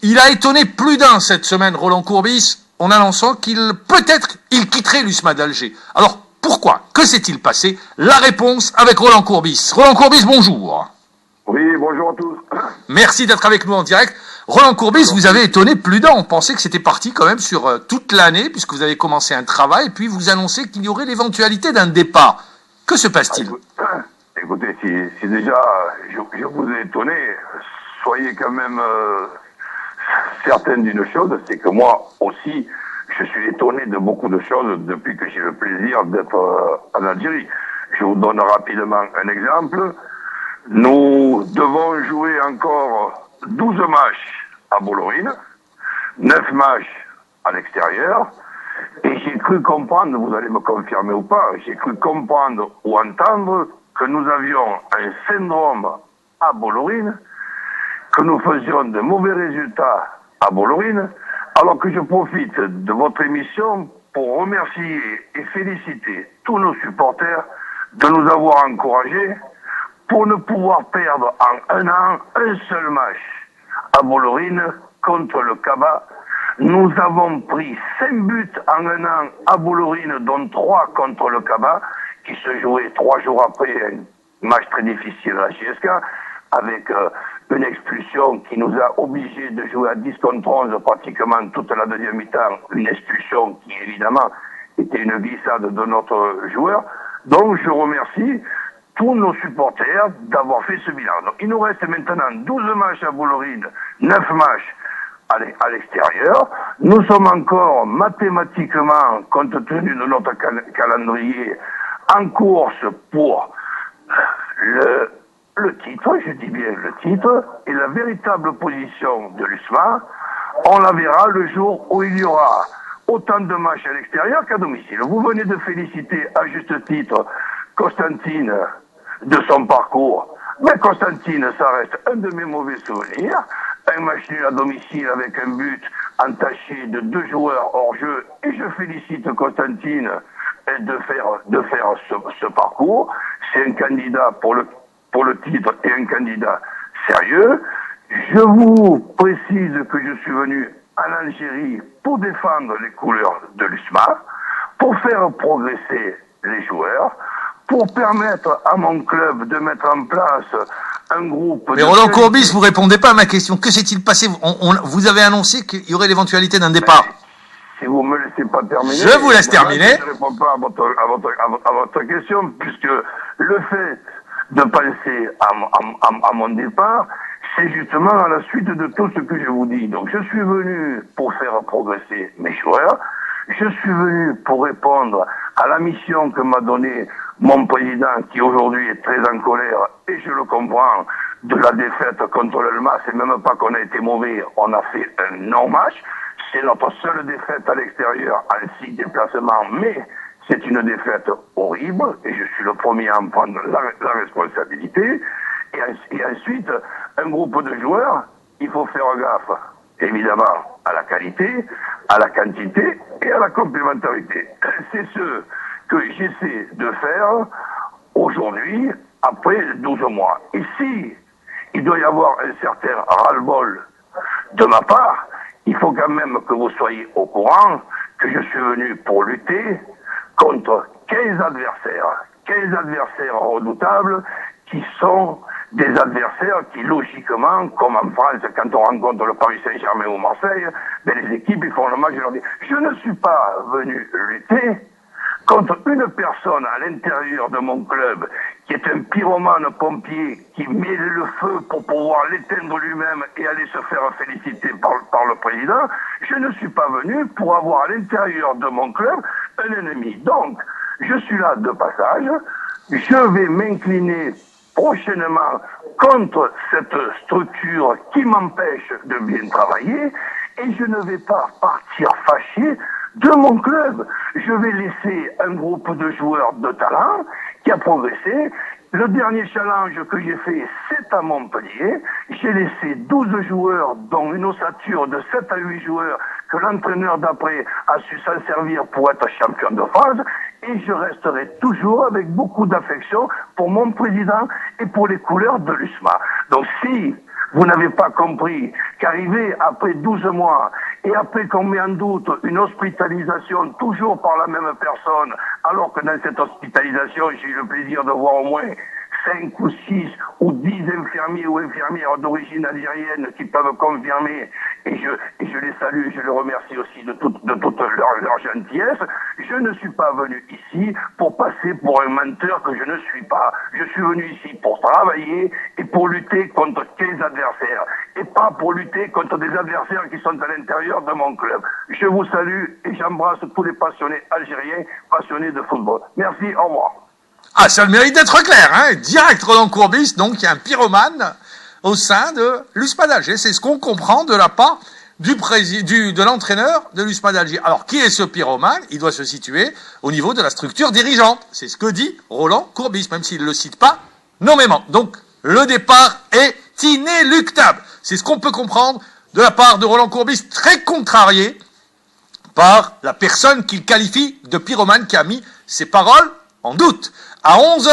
Il a étonné plus d'un cette semaine, Roland Courbis, en annonçant peut-être il quitterait l'USMA d'Alger. Alors, pourquoi? Que s'est-il passé? La réponse avec Roland Courbis. Roland Courbis, bonjour. Oui, bonjour à tous. Merci d'être avec nous en direct. Roland Courbis, vous avez étonné plus d'un. On pensait que c'était parti quand même sur toute l'année, puisque vous avez commencé un travail, et puis vous annoncez qu'il y aurait l'éventualité d'un départ. Que se passe-t-il? Écoutez, si déjà je vous ai étonné, soyez quand même certaine d'une chose, c'est que moi aussi, je suis étonné de beaucoup de choses depuis que j'ai le plaisir d'être en Algérie. Je vous donne rapidement un exemple. Nous devons jouer encore 12 matchs à Bollorine, 9 matchs à l'extérieur, et j'ai cru comprendre, vous allez me confirmer ou pas, j'ai cru comprendre ou entendre que nous avions un syndrome à Bollorine, que nous faisions de mauvais résultats à Bollorine, alors que je profite de votre émission pour remercier et féliciter tous nos supporters de nous avoir encouragés pour ne pouvoir perdre en un an un seul match à Bollorine contre le Kaba. Nous avons pris 5 buts en un an à Bollorine, dont 3 contre le Kaba, qui se jouait 3 jours après un match très difficile à la CSK, avec une expulsion qui nous a obligés de jouer à 10 contre 11 pratiquement toute la deuxième mi-temps, une expulsion qui évidemment était une glissade de notre joueur. Donc je remercie tous nos supporters d'avoir fait ce bilan. Donc, il nous reste maintenant 12 matchs à Bollorine, 9 matchs à l'extérieur. Nous sommes encore mathématiquement, compte tenu de notre calendrier, en course pour le titre, je dis bien le titre, et la véritable position de l'USMA, on la verra le jour où il y aura autant de matchs à l'extérieur qu'à domicile. Vous venez de féliciter à juste titre Constantine de son parcours. Mais Constantine, ça reste un de mes mauvais souvenirs. Un match nul à domicile avec un but entaché de 2 joueurs hors jeu. Et je félicite Constantine de faire ce parcours. C'est un candidat pour le titre et un candidat sérieux. Je vous précise que je suis venu en Algérie pour défendre les couleurs de l'USMA, pour faire progresser les joueurs, pour permettre à mon club de mettre en place un groupe... Mais Roland Courbis, vous répondez pas à ma question. Que s'est-il passé? Vous avez annoncé qu'il y aurait l'éventualité d'un départ. Si vous me laissez pas terminer... Je vous laisse terminer. Je ne réponds pas à votre question, puisque le fait de penser à mon départ, c'est justement à la suite de tout ce que je vous dis. Donc je suis venu pour faire progresser mes joueurs. Je suis venu pour répondre à la mission que m'a donnée mon président, qui aujourd'hui est très en colère, et je le comprends, de la défaite contre l'Elma. C'est même pas qu'on a été mauvais, on a fait un non-match. C'est notre seule défaite à l'extérieur en 6 déplacements, mais c'est une défaite horrible, et je suis le premier à en prendre la responsabilité. Et ensuite, un groupe de joueurs, il faut faire gaffe, évidemment, à la qualité, à la quantité et à la complémentarité. C'est ce que j'essaie de faire aujourd'hui, après 12 mois. Et si il doit y avoir un certain ras-le-bol de ma part, il faut quand même que vous soyez au courant que je suis venu pour lutter contre 15 adversaires redoutables qui sont des adversaires qui, logiquement, comme en France, quand on rencontre le Paris Saint-Germain ou Marseille, les équipes, ils font le match, je leur dis, je ne suis pas venu lutter contre une personne à l'intérieur de mon club qui est un pyromane pompier qui met le feu pour pouvoir l'éteindre lui-même et aller se faire féliciter par le président. Je ne suis pas venu pour avoir à l'intérieur de mon club un ennemi. Donc, je suis là de passage. Je vais m'incliner prochainement contre cette structure qui m'empêche de bien travailler et je ne vais pas partir fâché de mon club. Je vais laisser un groupe de joueurs de talent qui a progressé. Le dernier challenge que j'ai fait, c'est à Montpellier. J'ai laissé 12 joueurs, dont une ossature de 7 à 8 joueurs, que l'entraîneur d'après a su s'en servir pour être champion de France. Et je resterai toujours avec beaucoup d'affection pour mon président et pour les couleurs de l'USMA. Donc si Vous n'avez pas compris qu'arriver après 12 mois et après qu'on met en doute une hospitalisation toujours par la même personne, alors que dans cette hospitalisation, j'ai eu le plaisir de voir au moins 5 ou 6 ou 10 infirmiers ou infirmières d'origine algérienne qui peuvent confirmer, et je les salue, je les remercie aussi de toute leur gentillesse. Je ne suis pas venu ici pour passer pour un menteur que je ne suis pas. Je suis venu ici pour travailler et pour lutter contre 15 adversaires, et pas pour lutter contre des adversaires qui sont à l'intérieur de mon club. Je vous salue et j'embrasse tous les passionnés algériens, passionnés de football. Merci, au revoir. Ah, ça a le mérite d'être clair, hein. Direct Roland Courbis, donc il y a un pyromane au sein de l'USMA d'Alger. C'est ce qu'on comprend de la part de l'entraîneur de l'USMA d'Alger. Alors, qui est ce pyromane? Il doit se situer au niveau de la structure dirigeante. C'est ce que dit Roland Courbis, même s'il ne le cite pas nommément. Donc, le départ est inéluctable. C'est ce qu'on peut comprendre de la part de Roland Courbis, très contrarié par la personne qu'il qualifie de pyromane qui a mis ses paroles en doute. À 11h.